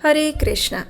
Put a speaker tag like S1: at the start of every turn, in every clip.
S1: हरे कृष्णा।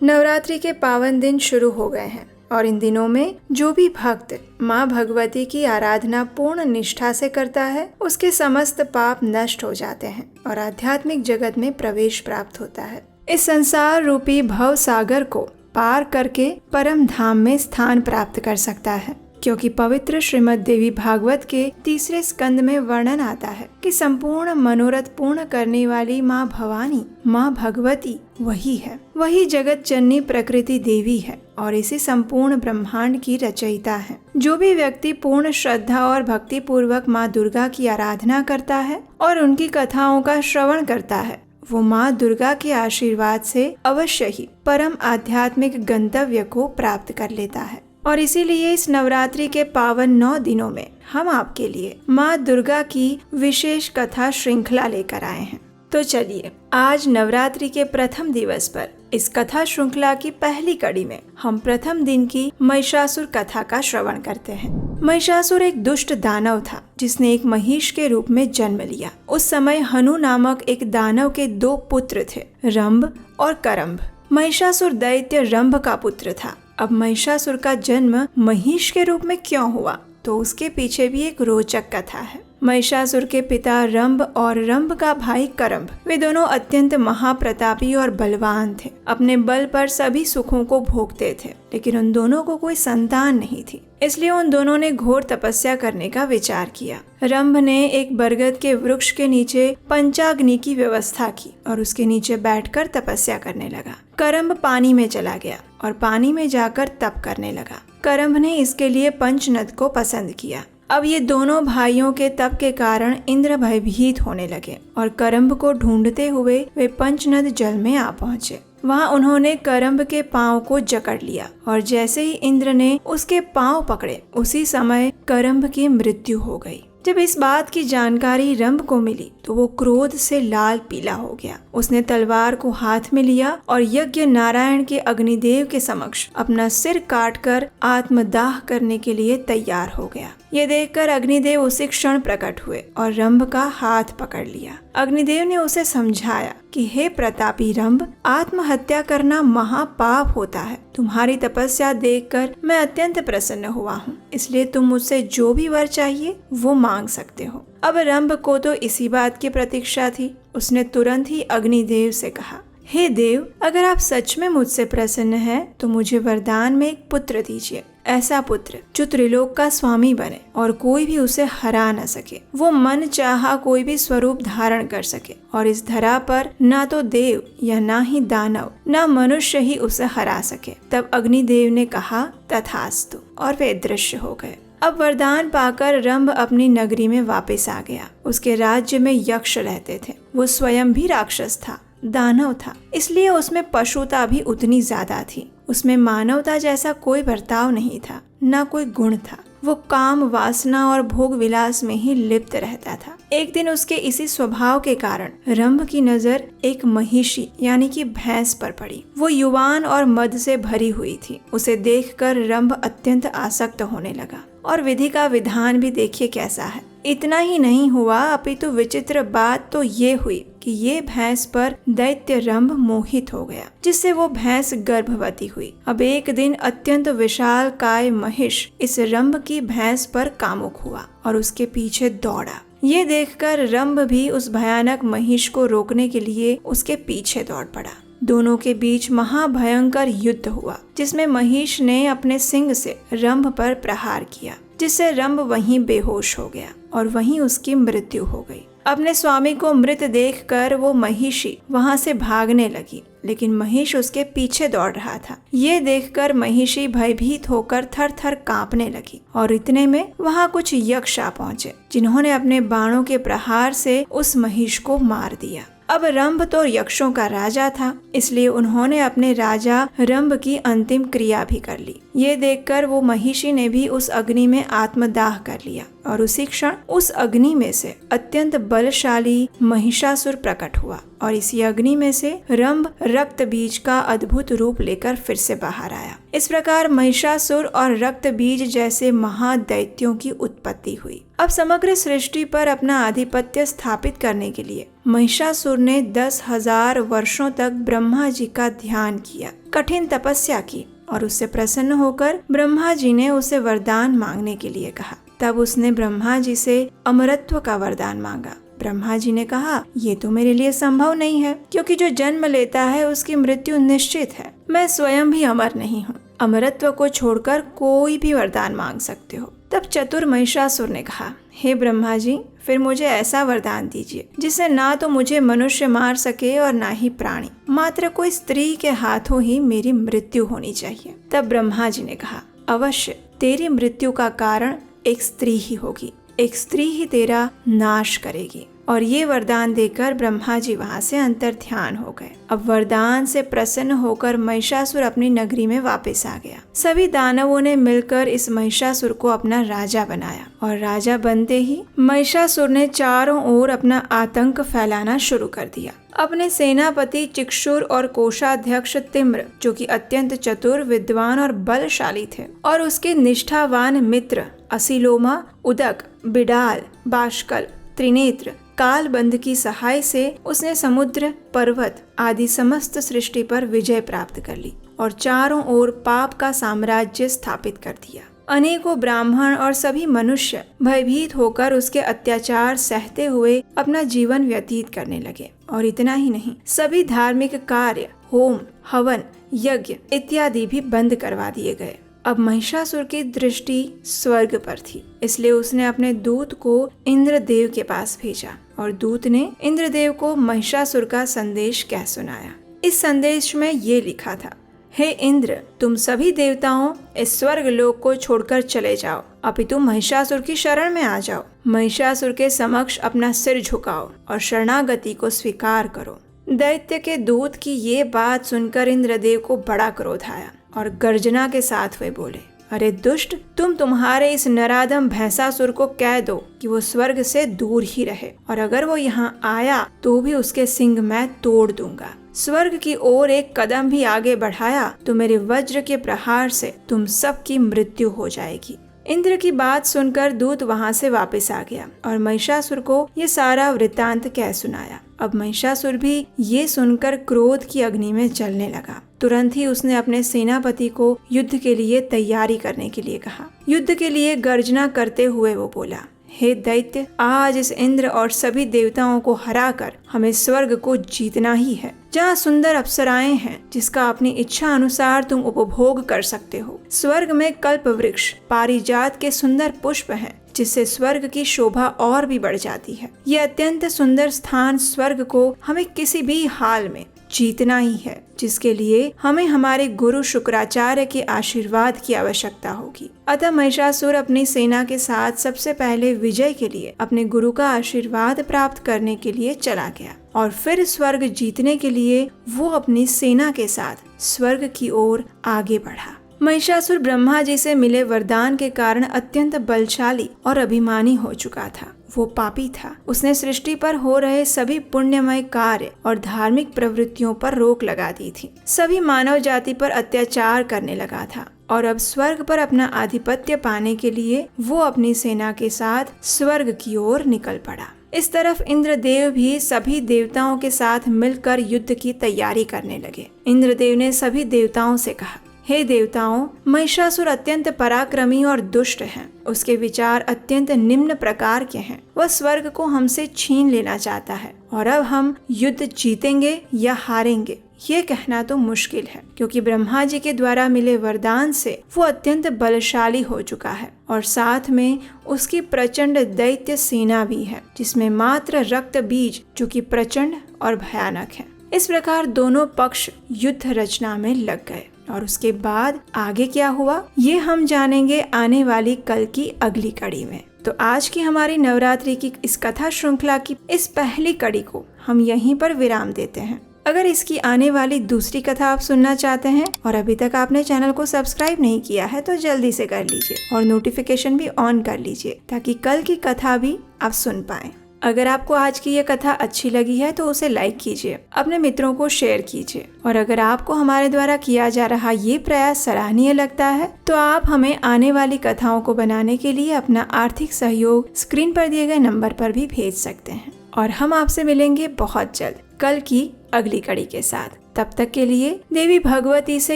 S1: नवरात्रि के पावन दिन शुरू हो गए हैं और इन दिनों में जो भी भक्त माँ भगवती की आराधना पूर्ण निष्ठा से करता है उसके समस्त पाप नष्ट हो जाते हैं और आध्यात्मिक जगत में प्रवेश प्राप्त होता है। इस संसार रूपी भव सागर को पार करके परम धाम में स्थान प्राप्त कर सकता है, क्योंकि पवित्र श्रीमद् देवी भागवत के 3 स्कंद में वर्णन आता है कि संपूर्ण मनोरथ पूर्ण करने वाली माँ भवानी, माँ भगवती वही है। वही जगत जननी प्रकृति देवी है और इसी संपूर्ण ब्रह्मांड की रचयिता है। जो भी व्यक्ति पूर्ण श्रद्धा और भक्ति पूर्वक माँ दुर्गा की आराधना करता है और उनकी कथाओं का श्रवण करता है, वो माँ दुर्गा के आशीर्वाद से अवश्य ही परम आध्यात्मिक गंतव्य को प्राप्त कर लेता है। और इसीलिए इस नवरात्रि के पावन 9 दिनों में हम आपके लिए माँ दुर्गा की विशेष कथा श्रृंखला लेकर आए हैं। तो चलिए, आज नवरात्रि के प्रथम दिवस पर इस कथा श्रृंखला की पहली कड़ी में हम प्रथम दिन की महिषासुर कथा का श्रवण करते हैं। महिषासुर एक दुष्ट दानव था जिसने एक महिष के रूप में जन्म लिया। उस समय हनु नामक एक दानव के 2 पुत्र थे, रंभ और करंभ। महिषासुर दैत्य रंभ का पुत्र था। अब महिषासुर का जन्म महिष के रूप में क्यों हुआ, तो उसके पीछे भी एक रोचक कथा है। महिषासुर के पिता रंभ और रंभ का भाई करंभ, वे दोनों अत्यंत महाप्रतापी और बलवान थे। अपने बल पर सभी सुखों को भोगते थे, लेकिन उन दोनों को कोई संतान नहीं थी। इसलिए उन दोनों ने घोर तपस्या करने का विचार किया। रंभ ने एक बरगद के वृक्ष के नीचे पंचाग्नि की व्यवस्था की और उसके नीचे बैठकर तपस्या करने लगा। करंभ पानी में चला गया और पानी में जाकर तप करने लगा। करंभ ने इसके लिए पंचनद को पसंद किया। अब ये दोनों भाइयों के तप के कारण इंद्र भयभीत होने लगे और करंभ को ढूंढते हुए वे पंचनद जल में आ पहुँचे। वहाँ उन्होंने करंभ के पांव को जकड़ लिया और जैसे ही इंद्र ने उसके पांव पकड़े, उसी समय करंभ की मृत्यु हो गई। जब इस बात की जानकारी रंभ को मिली तो वो क्रोध से लाल पीला हो गया। उसने तलवार को हाथ में लिया और यज्ञ नारायण के अग्निदेव के समक्ष अपना सिर काटकर आत्मदाह करने के लिए तैयार हो गया। ये देखकर अग्निदेव उसी क्षण प्रकट हुए और रंभ का हाथ पकड़ लिया। अग्निदेव ने उसे समझाया कि हे प्रतापी रंभ, आत्महत्या करना महापाप होता है। तुम्हारी तपस्या देखकर मैं अत्यंत प्रसन्न हुआ हूँ, इसलिए तुम मुझसे जो भी वर चाहिए वो मांग सकते हो। अब रंभ को तो इसी बात की प्रतीक्षा थी। उसने तुरंत ही अग्निदेव से कहा, हे देव, अगर आप सच में मुझसे प्रसन्न हैं तो मुझे वरदान में एक पुत्र दीजिए। ऐसा पुत्र जो त्रिलोक का स्वामी बने और कोई भी उसे हरा न सके। वो मन चाहा कोई भी स्वरूप धारण कर सके और इस धरा पर ना तो देव या ना ही दानव ना मनुष्य ही उसे हरा सके। तब अग्निदेव ने कहा, तथास्तु, और वे दृश्य हो गए। अब वरदान पाकर रंभ अपनी नगरी में वापस आ गया। उसके राज्य में यक्ष रहते थे। वो स्वयं भी राक्षस था, दानव था, इसलिए उसमें पशुता भी उतनी ज्यादा थी। उसमें मानवता जैसा कोई बर्ताव नहीं था, ना कोई गुण था। वो काम, वासना और भोग विलास में ही लिप्त रहता था। एक दिन उसके इसी स्वभाव के कारण रंभ की नजर एक महिषी यानी कि भैंस पर पड़ी। वो युवान और मद से भरी हुई थी। उसे देखकर रंभ अत्यंत आसक्त होने लगा। और विधि का विधान भी देखिए कैसा है। इतना ही नहीं हुआ, अपितु विचित्र बात तो ये हुई कि ये भैंस पर दैत्य रंभ मोहित हो गया, जिससे वो भैंस गर्भवती हुई। अब एक दिन अत्यंत विशाल काय महिष इस रंभ की भैंस पर कामुक हुआ और उसके पीछे दौड़ा। ये देखकर रंभ भी उस भयानक महिष को रोकने के लिए उसके पीछे दौड़ पड़ा। दोनों के बीच महाभयंकर युद्ध हुआ, जिसमें महिष ने अपने सिंग से रंभ पर प्रहार किया, जिससे रंभ वहीं बेहोश हो गया और वहीं उसकी मृत्यु हो गई। अपने स्वामी को मृत देखकर वो महिषी वहां से भागने लगी, लेकिन महिष उसके पीछे दौड़ रहा था। ये देखकर महिषी भयभीत होकर थर थर कांपने लगी और इतने में वहां कुछ यक्ष आ पहुंचे, जिन्होंने अपने बाणों के प्रहार से उस महिष को मार दिया। अब रंभ तो यक्षों का राजा था, इसलिए उन्होंने अपने राजा रंभ की अंतिम क्रिया भी कर ली। ये देखकर वो महिषी ने भी उस अग्नि में आत्मदाह कर लिया और उसी क्षण उस अग्नि में से अत्यंत बलशाली महिषासुर प्रकट हुआ और इसी अग्नि में से रंभ रक्त बीज का अद्भुत रूप लेकर फिर से बाहर आया। इस प्रकार महिषासुर और रक्त बीज जैसे महादैत्यों की उत्पत्ति हुई। अब समग्र सृष्टि पर अपना आधिपत्य स्थापित करने के लिए महिषासुर ने 10,000 वर्षों तक ब्रह्मा जी का ध्यान किया, कठिन तपस्या की और उससे प्रसन्न होकर ब्रह्मा जी ने उसे वरदान मांगने के लिए कहा। तब उसने ब्रह्मा जी से अमरत्व का वरदान मांगा। ब्रह्मा जी ने कहा, ये तो मेरे लिए संभव नहीं है, क्योंकि जो जन्म लेता है उसकी मृत्यु निश्चित है। मैं स्वयं भी अमर नहीं हूँ। अमरत्व को छोड़कर कोई भी वरदान मांग सकते हो। तब चतुर महिषासुर ने कहा, हे ब्रह्मा जी, फिर मुझे ऐसा वरदान दीजिए जिससे ना तो मुझे मनुष्य मार सके और ना ही प्राणी, मात्र कोई स्त्री के हाथों ही मेरी मृत्यु होनी चाहिए। तब ब्रह्मा जी ने कहा, अवश्य तेरी मृत्यु का कारण एक स्त्री ही होगी, एक स्त्री ही तेरा नाश करेगी। और ये वरदान देकर ब्रह्मा जी वहाँ से अंतर ध्यान हो गए। अब वरदान से प्रसन्न होकर महिषासुर अपनी नगरी में वापस आ गया। सभी दानवों ने मिलकर इस महिषासुर को अपना राजा बनाया और राजा बनते ही महिषासुर ने चारों ओर अपना आतंक फैलाना शुरू कर दिया। अपने सेनापति चिक्षुर और कोषाध्यक्ष तिम्र, जो कि अत्यंत चतुर, विद्वान और बलशाली थे, और उसके निष्ठावान मित्र असिलोमा, उदक, बिडाल, बाष्कल, त्रिनेत्र, कालबंध की सहाय से उसने समुद्र, पर्वत आदि समस्त सृष्टि पर विजय प्राप्त कर ली और चारों ओर पाप का साम्राज्य स्थापित कर दिया। अनेकों ब्राह्मण और सभी मनुष्य भयभीत होकर उसके अत्याचार सहते हुए अपना जीवन व्यतीत करने लगे। और इतना ही नहीं, सभी धार्मिक कार्य, होम, हवन, यज्ञ इत्यादि भी बंद करवा दिए गए। अब महिषासुर की दृष्टि स्वर्ग पर थी, इसलिए उसने अपने दूत को इंद्रदेव के पास भेजा और दूत ने इंद्रदेव को महिषासुर का संदेश कह सुनाया। इस संदेश में ये लिखा था, हे इंद्र, तुम सभी देवताओं इस स्वर्ग लोक को छोड़कर चले जाओ, अपितु महिषासुर की शरण में आ जाओ। महिषासुर के समक्ष अपना सिर झुकाओ और शरणागति को स्वीकार करो। दैत्य के दूत की ये बात सुनकर इंद्रदेव को बड़ा क्रोध आया और गर्जना के साथ वे बोले, अरे दुष्ट, तुम्हारे इस नराधम भैंसासुर को कह दो कि वो स्वर्ग से दूर ही रहे, और अगर वो यहाँ आया तो भी उसके सिंग मैं तोड़ दूंगा। स्वर्ग की ओर एक कदम भी आगे बढ़ाया तो मेरे वज्र के प्रहार से तुम सबकी मृत्यु हो जाएगी। इंद्र की बात सुनकर दूत वहाँ से वापस आ गया और महिषासुर को ये सारा वृत्तांत कह सुनाया। अब महिषासुर भी ये सुनकर क्रोध की अग्नि में जलने लगा। तुरंत ही उसने अपने सेनापति को युद्ध के लिए तैयारी करने के लिए कहा। युद्ध के लिए गर्जना करते हुए वो बोला, हे दैत्य, आज इस इंद्र और सभी देवताओं को हराकर हमें स्वर्ग को जीतना ही है, जहाँ सुंदर अप्सराएं हैं जिसका अपनी इच्छा अनुसार तुम उपभोग कर सकते हो। स्वर्ग में कल्प वृक्ष, पारिजात के सुंदर पुष्प हैं, जिससे स्वर्ग की शोभा और भी बढ़ जाती है। ये अत्यंत सुंदर स्थान स्वर्ग को हमें किसी भी हाल में जीतना ही है, जिसके लिए हमें हमारे गुरु शुक्राचार्य के आशीर्वाद की आवश्यकता होगी। अतः महिषासुर अपनी सेना के साथ सबसे पहले विजय के लिए अपने गुरु का आशीर्वाद प्राप्त करने के लिए चला गया और फिर स्वर्ग जीतने के लिए वो अपनी सेना के साथ स्वर्ग की ओर आगे बढ़ा। महिषासुर ब्रह्मा जी से मिले वरदान के कारण अत्यंत बलशाली और अभिमानी हो चुका था। वो पापी था। उसने सृष्टि पर हो रहे सभी पुण्यमय कार्य और धार्मिक प्रवृत्तियों पर रोक लगा दी थी। सभी मानव जाति पर अत्याचार करने लगा था और अब स्वर्ग पर अपना आधिपत्य पाने के लिए वो अपनी सेना के साथ स्वर्ग की ओर निकल पड़ा। इस तरफ इंद्रदेव भी सभी देवताओं के साथ मिलकर युद्ध की तैयारी करने लगे। इंद्रदेव ने सभी देवताओं से कहा, हे देवताओं, महिषासुर अत्यंत पराक्रमी और दुष्ट है। उसके विचार अत्यंत निम्न प्रकार के हैं। वह स्वर्ग को हमसे छीन लेना चाहता है और अब हम युद्ध जीतेंगे या हारेंगे ये कहना तो मुश्किल है, क्योंकि ब्रह्मा जी के द्वारा मिले वरदान से वो अत्यंत बलशाली हो चुका है और साथ में उसकी प्रचंड दैत्य सेना भी है, जिसमें मात्र रक्त बीज जो कि प्रचंड और भयानक है। इस प्रकार दोनों पक्ष युद्ध रचना में लग गए और उसके बाद आगे क्या हुआ ये हम जानेंगे आने वाली कल की अगली कड़ी में। तो आज की हमारी नवरात्रि की इस कथा श्रृंखला की इस पहली कड़ी को हम यहीं पर विराम देते हैं। अगर इसकी आने वाली दूसरी कथा आप सुनना चाहते हैं और अभी तक आपने चैनल को सब्सक्राइब नहीं किया है तो जल्दी से कर लीजिए और नोटिफिकेशन भी ऑन कर लीजिए ताकि कल की कथा भी आप सुन पाएं। अगर आपको आज की ये कथा अच्छी लगी है तो उसे लाइक कीजिए, अपने मित्रों को शेयर कीजिए, और अगर आपको हमारे द्वारा किया जा रहा ये प्रयास सराहनीय लगता है तो आप हमें आने वाली कथाओं को बनाने के लिए अपना आर्थिक सहयोग स्क्रीन पर दिए गए नंबर पर भी भेज सकते हैं। और हम आपसे मिलेंगे बहुत जल्द कल की अगली कड़ी के साथ। तब तक के लिए देवी भगवती से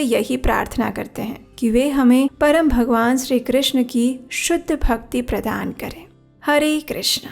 S1: यही प्रार्थना करते हैं कि वे हमें परम भगवान श्री कृष्ण की शुद्ध भक्ति प्रदान करें। हरे कृष्णा।